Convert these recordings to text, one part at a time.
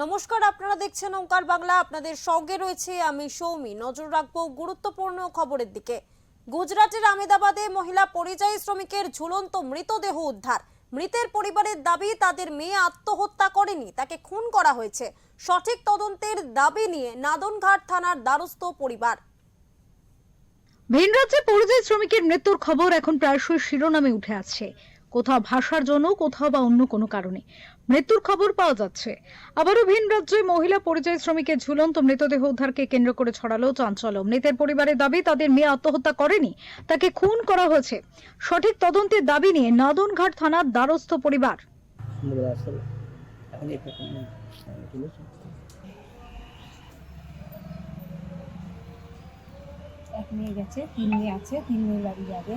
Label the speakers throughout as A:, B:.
A: নমস্কার, আপনারা দেখছেন ওঙ্কার বাংলা। আপনাদের সঙ্গে রয়েছে আমি সৌমি। নজর রাখবো গুরুত্বপূর্ণ খবরের দিকে। গুজরাটের আহমেদাবাদে মহিলা পরিযায়ী শ্রমিকের ঝুলন্ত মৃতদেহ উদ্ধার। মৃতের পরিবারের দাবি তাদের মেয়ে আত্মহত্যা করেনি, তাকে খুন করা হয়েছে। সঠিক তদন্তের দাবি নিয়ে নাদনঘাট থানার দ্বারস্থ পরিবার।
B: ভিন রাজ্যে পরিযায়ী শ্রমিকের মৃত্যুর খবর এখন প্রায়শই শিরোনামে উঠে আসছে। কোথাও ভাষার জন্য, কোথাও বা অন্য কোনো কারণে মৃত্যুর খবর পাওয়া যাচ্ছে। আবারও ভিন রাজ্যে মহিলা পরিযায়ী শ্রমিকের ঝুলন্ত মৃতদেহ উদ্ধারকে কেন্দ্র করে ছড়ালো চাঞ্চল্য। মৃতের পরিবারের দাবি তাদের মেয়ে আত্মহত্যা করেনি, তাকে খুন করা হয়েছে। সঠিক তদন্তের দাবি নিয়ে নাদনঘাট থানার দ্বারস্থ পরিবার।
C: এক মেয়ে গেছে, 3 মেয়ে আছে, 3 মেয়ে বাড়ি যাবে।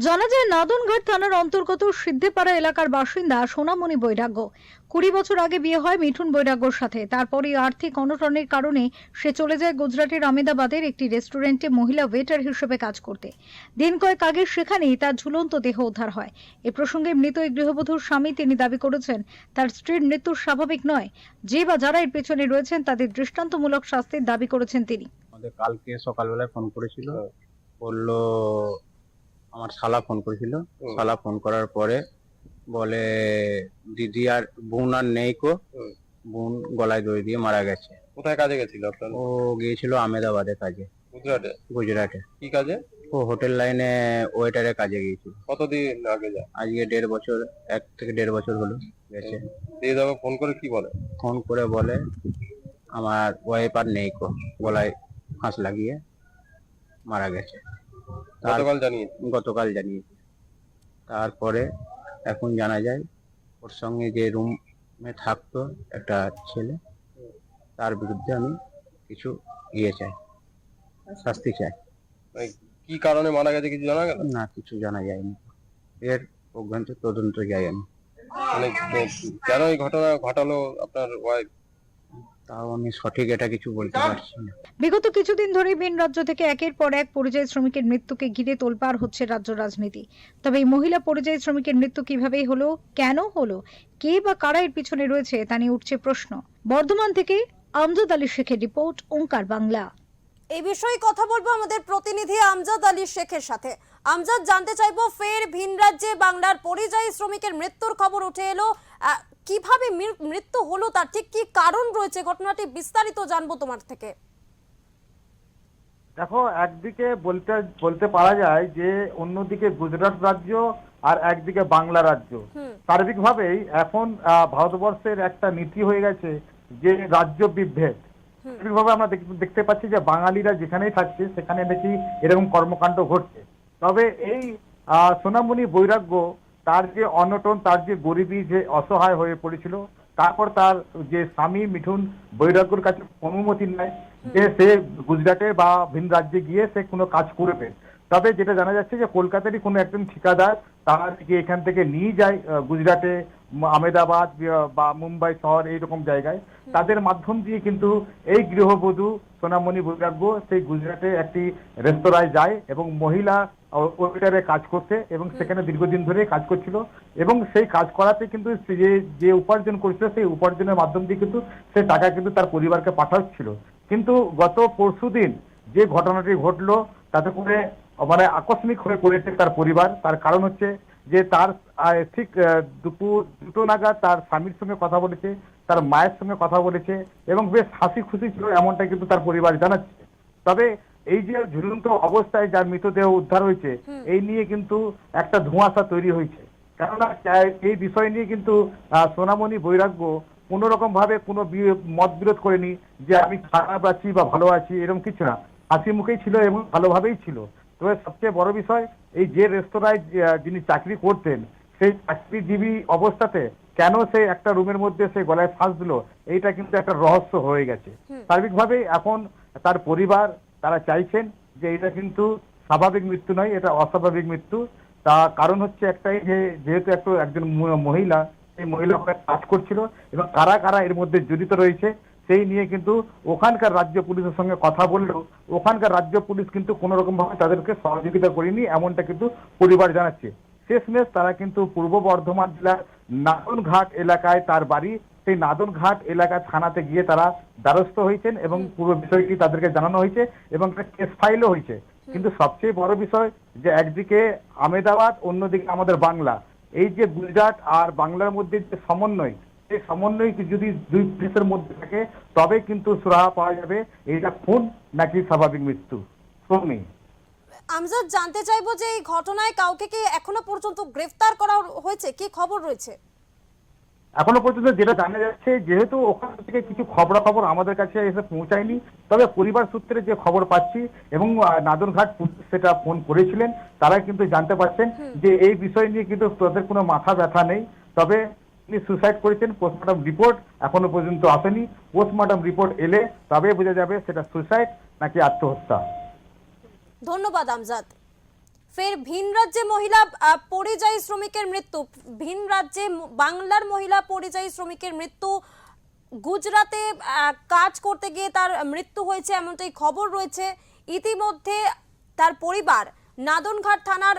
B: জানা যায় নাদনঘাট থানার অন্তর্গত সিদ্ধেপাড়া এলাকার বাসিন্দা সোনামণি বৈরাগ্য। 20 বছর আগে বিয়ে হয় মিঠুন বৈরাগ্যর সাথে। তারপরই আর্থিক অনটনের কারণে সে চলে যায় গুজরাটের আহমেদাবাদের একটি রেস্টুরেন্টে মহিলা ওয়েটার হিসেবে কাজ করতে। দিন কয়েক আগে সেখানেই তার ঝুলন্ত দেহ উদ্ধার হয়। এ প্রসঙ্গে মৃত এই গৃহবধূর স্বামী তিনি দাবি করেছেন তার স্ত্রীর মৃত্যু স্বাভাবিক নয়। যে বা যারা এর পেছনে রয়েছেন তাদের দৃষ্টান্তমূলক শাস্তির দাবি করেছেন তিনি।
D: আমাদের কালকে সকালবেলায় ফোন করেছিল, বললো আমার শালা ফোন করেছিল। শালা ফোন করার পরে বলে দিদি আর বোন আর নেই কো, বোন গলায় দড়ি দিয়ে মারা গেছে।
E: কোথায় কাজে গেছিল আপনার?
D: ও গিয়েছিল আহমেদাবাদে কাজে। গুজরাটে
E: কি কাজে?
D: ও হোটেল লাইনে ওয়েটারের কাজে গিয়েছিল।
E: কতদিন আগে যায়?
D: আজকে 1.5 বছর, 1 থেকে 1.5 বছর হলো গেছে।
E: দিয়ে দাও ফোন করে কি বলে?
D: ফোন করে বলে আমার ওয়াইফ আর নেই কো, গলায় ফাঁস লাগিয়ে মারা গেছে। গতকাল জানিয়েছে। তারপরে এখন জানা যায় ওর সঙ্গে যে রুমে থাকতো একটা ছেলে, তার বিরুদ্ধে আমি কিছু চাই, শাস্তি চাই।
E: কি কারণে মারা গেছে কিছু জানা গেল?
D: না, কিছু জানা যায়নি। এর অভ্যন্ত তদন্ত যায়নি।
E: মানে কেন এই ঘটনা ঘটালো আপনার ওয়াইফ?
D: তাও আমি সঠিক এটা কিছু বলতে পারছি না।
B: বিগত কিছুদিন ধরে ভিন রাজ্য থেকে একের পর এক পরিযায়ী শ্রমিকের মৃত্যুকে ঘিরে তোলপাড় হচ্ছে রাজ্য রাজনীতি। তবে এই মহিলা পরিযায়ী শ্রমিকের মৃত্যু কিভাবে হলো, কেন হলো, কে বা কারা এর পিছনে রয়েছে তা নিয়ে উঠছে প্রশ্ন। বর্ধমান থেকে আমজাদ আলী শেখের রিপোর্ট, ওঙ্কার বাংলা।
A: এই বিষয়ে কথা বলবো আমাদের প্রতিনিধি আমজাদ আলী শেখের সাথে। আমজাদ, জানতে চাইবো ফের ভিন রাজ্যে বাংলার পরিযায়ী শ্রমিকের মৃত্যুর খবর উঠে এলো। কিভাবে মৃত্যু হলো, তার ঠিক কি কারণ রয়েছে, ঘটনাটি বিস্তারিত জানবো তোমার থেকে।
F: দেখো, একদিকে বলতে পারা যায় যে অন্যদিকে গুজরাট রাজ্য আর একদিকে বাংলা রাজ্য। সার্বিকভাবেই এখন ভারতবর্ষের একটা নীতি হয়ে গেছে যে রাজ্য বিভেদ। সার্বিকভাবে আমরা দেখতে পাচ্ছি যে বাঙালিরা যেখানেই থাকছে সেখানে নাকি এরকম কর্মকাণ্ড ঘটছে। তবে এই সোনামণি বৈরাগ্য, তার যে অনটন, তার যে গরিবী, যে অসহায় হয়ে পড়েছিল, তারপর তার যে স্বামী মিঠুন বৈরাগ্যর কাছে অনুমতি নেয় যে সে গুজরাটে বা ভিন রাজ্যে গিয়ে সে কোনো কাজ করবে। তবে যেটা জানা যাচ্ছে যে কলকাতারই কোনো একজন ঠিকাদার তাদেরকে এখান থেকে নিয়ে যায় গুজরাটে, আহমেদাবাদ বা মুম্বাই শহর, এইরকম জায়গায়। তাদের মাধ্যম দিয়ে কিন্তু এই গৃহবধূ সোনামণি বৈরাগ্য সেই গুজরাটে একটি রেস্তোরাঁয় যায় এবং মহিলা ওয়েটারে কাজ করতে, এবং সেখানে দীর্ঘদিন ধরে কাজ করছিল। এবং সেই কাজ করাতে কিন্তু যে উপার্জন করছিল সেই উপার্জনের মাধ্যম দিয়ে কিন্তু সে টাকা কিন্তু তার পরিবারকে পাঠাচ্ছিল। কিন্তু গত পরশুদিন যে ঘটনাটি ঘটলো তাতে করে মানে আকস্মিক হয়ে পড়েছে তার পরিবার। তার কারণ হচ্ছে যে তার ঠিক দুপুর 2টো নাগাদ তার স্বামীর সঙ্গে কথা বলেছে, তার মায়ের সঙ্গে কথা বলেছে এবং বেশ হাসি খুশি ছিল, এমনটা কিন্তু তার পরিবার জানাচ্ছে। তবে এই যে ঝুলন্ত অবস্থায় যার মৃতদেহ উদ্ধার হয়েছে, এই নিয়ে কিন্তু একটা ধোঁয়াশা তৈরি হয়েছে। কেননা এই বিষয় নিয়ে কিন্তু সোনামণি বৈরাগ্য কোনো রকম ভাবে কোনো মত বিরোধ করেনি যে আমি খারাপ আছি বা ভালো আছি, এরকম কিছু না। হাসি মুখেই ছিল এবং ভালোভাবেই ছিল। তবে সবচেয়ে বড় বিষয়, এই যে রেস্তোরাঁয় যিনি চাকরি করতেন সেই চাকরিজীবী অবস্থাতে কেন সে একটা রুমের মধ্যে সে গলায় ফাঁস দিল, এইটা কিন্তু একটা রহস্য হয়ে গেছে। সার্বিকভাবে এখন তার পরিবার তারা চাইছেন যে এটা কিন্তু স্বাভাবিক মৃত্যু নয়, এটা অস্বাভাবিক মৃত্যু। তার কারণ হচ্ছে একটাই, যে যেহেতু একজন মহিলা এই মহিলা কাজ করছিল এবং কারা কারা এর মধ্যে জড়িত রয়েছে সেই নিয়ে কিন্তু ওখানকার রাজ্য পুলিশের সঙ্গে কথা বললেও ওখানকার রাজ্য পুলিশ কিন্তু কোনো রকম ভাবে তাদেরকে সহযোগিতা করেনি, এমনটা কিন্তু পরিবার জানাচ্ছে। শেষমেশ তারা কিন্তু পূর্ব বর্ধমান জেলার নাদনঘাট এলাকায় তার বাড়ি, সেই নাদনঘাট এলাকা থানাতে গিয়ে তারা দ্বারস্থ হয়েছেন এবং পুরো বিষয়টি তাদেরকে জানানো হয়েছে এবং একটা কেস ফাইলও হয়েছে। কিন্তু সবচেয়ে বড় বিষয় যে একদিকে আমেদাবাদ, অন্যদিকে আমাদের বাংলা, এই যে গুজরাট আর বাংলার মধ্যে যে সমন্বয়, সেই সমন্বয় যদি দুই দেশের মধ্যে থাকে তবে কিন্তু সুরাহা পাওয়া যাবে এইটা খুন নাকি স্বাভাবিক মৃত্যু। সৌমি,
A: আমজাদ, জানতে চাইবো যে এই ঘটনায় কাউকে কি এখনো পর্যন্ত গ্রেফতার করা হয়েছে, কি খবর রয়েছে?
F: এখনো পর্যন্ত যেটা জানা যাচ্ছে, যেহেতু ওখান থেকে কিছু খবরাখবর আমাদের কাছে এসে পৌঁছায়নি, তবে পরিবার সূত্রে যে খবর পাচ্ছি এবং নাদনঘাট পুলিশ সেটা ফোন করেছিলেন, তারা কিন্তু জানতে পারছেন যে এই বিষয় নিয়ে কিন্তু তাদের কোনো মাথা ব্যথা নেই। তবে তিনি সুসাইড করেছেন, পোস্টমর্টম রিপোর্ট এখনো পর্যন্ত আসেনি। পোস্টমর্টম রিপোর্ট এলে তবে বোঝা যাবে সেটা সুসাইড নাকি আত্মহত্যা।
A: ধন্যবাদ আমজাদ। ফের ভিন রাজ্যে মহিলা পরিযায়ী শ্রমিকের মৃত্যু, ভিন রাজ্যে বাংলার মহিলা পরিযায়ী শ্রমিকের মৃত্যু, গুজরাটে কাজ করতে গিয়ে তার মৃত্যু হয়েছে এমনটাই খবর রয়েছে। ইতিমধ্যে তার পরিবার নাদনঘাট থানার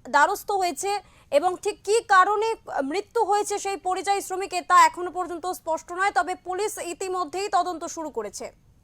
A: দ্বারস্থ হয়েছে এবং ঠিক কী কারণে মৃত্যু হয়েছে সেই পরিযায়ী শ্রমিকের তা এখনো পর্যন্ত স্পষ্ট নয়, তবে পুলিশ ইতিমধ্যেই তদন্ত শুরু করেছে।